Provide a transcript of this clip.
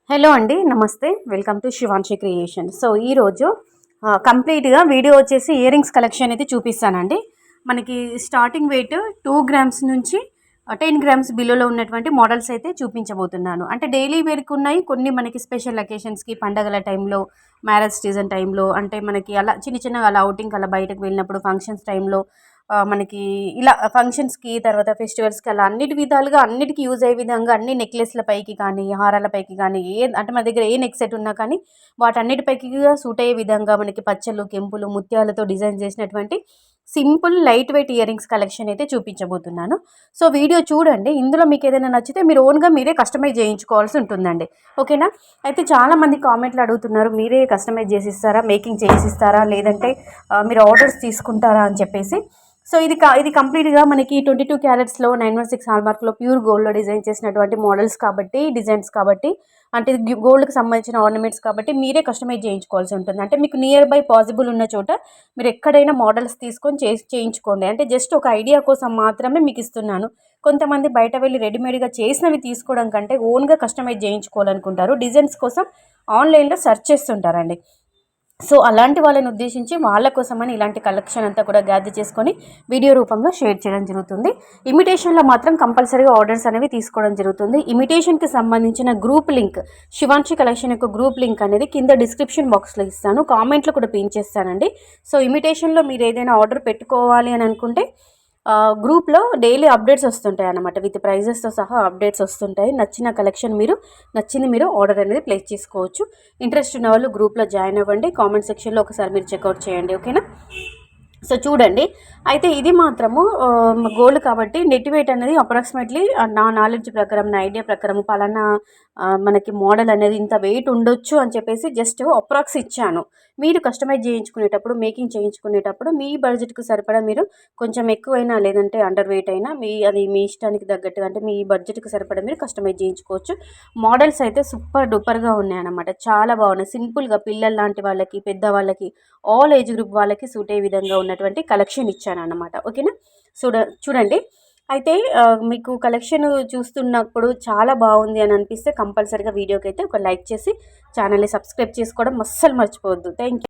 Hello అండి, నమస్తే. Welcome to Shivanshi creation. So ఈరోజు కంప్లీట్గా వీడియో వచ్చేసి ఇయర్ రింగ్స్ కలెక్షన్ అయితే చూపిస్తానండి. మనకి స్టార్టింగ్ వెయిట్ 2 గ్రామ్స్ నుంచి 10 గ్రామ్స్ బిలోలో ఉన్నటువంటి మోడల్స్ అయితే చూపించబోతున్నాను. అంటే డైలీ వేర్కి ఉన్నాయి, కొన్ని మనకి స్పెషల్ అకేషన్స్కి, పండగల టైంలో, మ్యారేజ్ సీజన్ టైంలో, అంటే మనకి అలా చిన్న చిన్నగా అలా అవుటింగ్కి అలా బయటకు వెళ్ళినప్పుడు, ఫంక్షన్స్ టైంలో మనకి ఇలా ఫంక్షన్స్కి, తర్వాత ఫెస్టివల్స్కి అలా అన్నిటి విధాలుగా అన్నిటికీ యూజ్ అయ్యే విధంగా అన్ని నెక్లెస్ల పైకి కానీ, హారాల పైకి కానీ, అంటే మన దగ్గర ఏ నెక్ సెట్ ఉన్నా కానీ వాటన్నిటిపైకి సూట్ అయ్యే విధంగా మనకి పచ్చలు, కెంపులు, ముత్యాలతో డిజైన్ చేసినటువంటి simple light weight ear rings collection అయితే చూపించబోతున్నాను. సో వీడియో చూడండి. ఇందులో మీకు ఏదైనా నచ్చితే మీరు ఓన్గా మీరే కస్టమైజ్ చేయించుకోవాల్సి ఉంటుందండి. ఓకేనా? అయితే చాలామంది కామెంట్లు అడుగుతున్నారు, మీరే కస్టమైజ్ చేసిస్తారా, మేకింగ్ చేసిస్తారా, లేదంటే మీరు ఆర్డర్స్ తీసుకుంటారా అని చెప్పేసి. సో ఇది కంప్లీట్గా మనకి 22 క్యారెట్స్లో 916 హాల్మార్క్లో ప్యూర్ గోల్డ్లో డిజైన్ చేసినటువంటి మోడల్స్ కాబట్టి, డిజైన్స్ కాబట్టి, అంటే ఇది గోల్డ్కి సంబంధించిన ఆర్నమెంట్స్ కాబట్టి మీరే కస్టమైజ్ చేయించుకోవాల్సి ఉంటుంది. అంటే మీకు నియర్ బై పాసిబుల్ ఉన్న చోట మీరు ఎక్కడైనా మోడల్స్ తీసుకొని చేయించుకోండి. అంటే జస్ట్ ఒక ఐడియా కోసం మాత్రమే మీకు ఇస్తున్నాను. కొంతమంది బయట వెళ్ళి రెడీమేడ్గా చేసినవి తీసుకోవడం కంటే ఓన్గా కస్టమైజ్ చేయించుకోవాలనుకుంటారు. డిజైన్స్ కోసం ఆన్లైన్లో సెర్చ్ చేస్తుంటారండి. సో అలాంటి వాళ్ళని ఉద్దేశించి వాళ్ళ కోసమని ఇలాంటి కలెక్షన్ అంతా కూడా గ్యాదర్ చేసుకొని వీడియో రూపంలో షేర్ చేయడం జరుగుతుంది. ఇమిటేషన్లో మాత్రం కంపల్సరీగా ఆర్డర్స్ అనేవి తీసుకోవడం జరుగుతుంది. ఇమిటేషన్కి సంబంధించిన గ్రూప్ లింక్, శివాన్షి కలెక్షన్ యొక్క గ్రూప్ లింక్ అనేది కింద డిస్క్రిప్షన్ బాక్స్లో ఇస్తాను, కామెంట్లో కూడా పిన్ చేస్తానండి. సో ఇమిటేషన్లో మీరు ఏదైనా ఆర్డర్ పెట్టుకోవాలి అని అనుకుంటే గ్రూప్లో డైలీ అప్డేట్స్ వస్తుంటాయి అన్నమాట. విత్ ప్రైజెస్తో సహా అప్డేట్స్ వస్తుంటాయి. నచ్చిన కలెక్షన్ నచ్చింది మీరు ఆర్డర్ అనేది ప్లేస్ చేసుకోవచ్చు. ఇంట్రెస్ట్ ఉన్న వాళ్ళు గ్రూప్లో జాయిన్ అవ్వండి. కామెంట్ సెక్షన్లో ఒకసారి మీరు చెక్అవుట్ చేయండి. ఓకేనా? సో చూడండి. అయితే ఇది మాత్రము గోల్డ్ కాబట్టి నెట్ వెయిట్ అనేది అప్రాక్సిమేట్లీ నా నాలెడ్జ్ ప్రకారం, నా ఐడియా ప్రకారం పలానా మనకి మోడల్ అనేది ఇంత వెయిట్ ఉండొచ్చు అని చెప్పేసి జస్ట్ అప్రాక్స్ ఇచ్చాను. మీరు కస్టమైజ్ చేయించుకునేటప్పుడు, మేకింగ్ చేయించుకునేటప్పుడు మీ బడ్జెట్కి సరిపడా మీరు కొంచెం ఎక్కువైనా లేదంటే అండర్ వెయిట్ అయినా అది మీ ఇష్టానికి తగ్గట్టుగా, అంటే మీ బడ్జెట్కి సరిపడా మీరు కస్టమైజ్ చేయించుకోవచ్చు. మోడల్స్ అయితే సూపర్ డూపర్గా ఉన్నాయన్నమాట. చాలా బాగున్నాయి. సింపుల్గా పిల్లల లాంటి వాళ్ళకి, పెద్దవాళ్ళకి, ఆల్ ఏజ్ గ్రూప్ వాళ్ళకి సూట్ అయ్యే విధంగా ఉన్నటువంటి కలెక్షన్ ఇచ్చాను అన్నమాట. ఓకేనా? చూడండి. అయితే మీకు కలెక్షన్ చూస్తున్నప్పుడు చాలా బాగుంది అని అనిపిస్తే కంపల్సరీగా వీడియోకి అయితే ఒక లైక్ చేసి ఛానల్ని సబ్స్క్రైబ్ చేసుకోవడం అస్సలు మర్చిపోవద్దు. Thank you.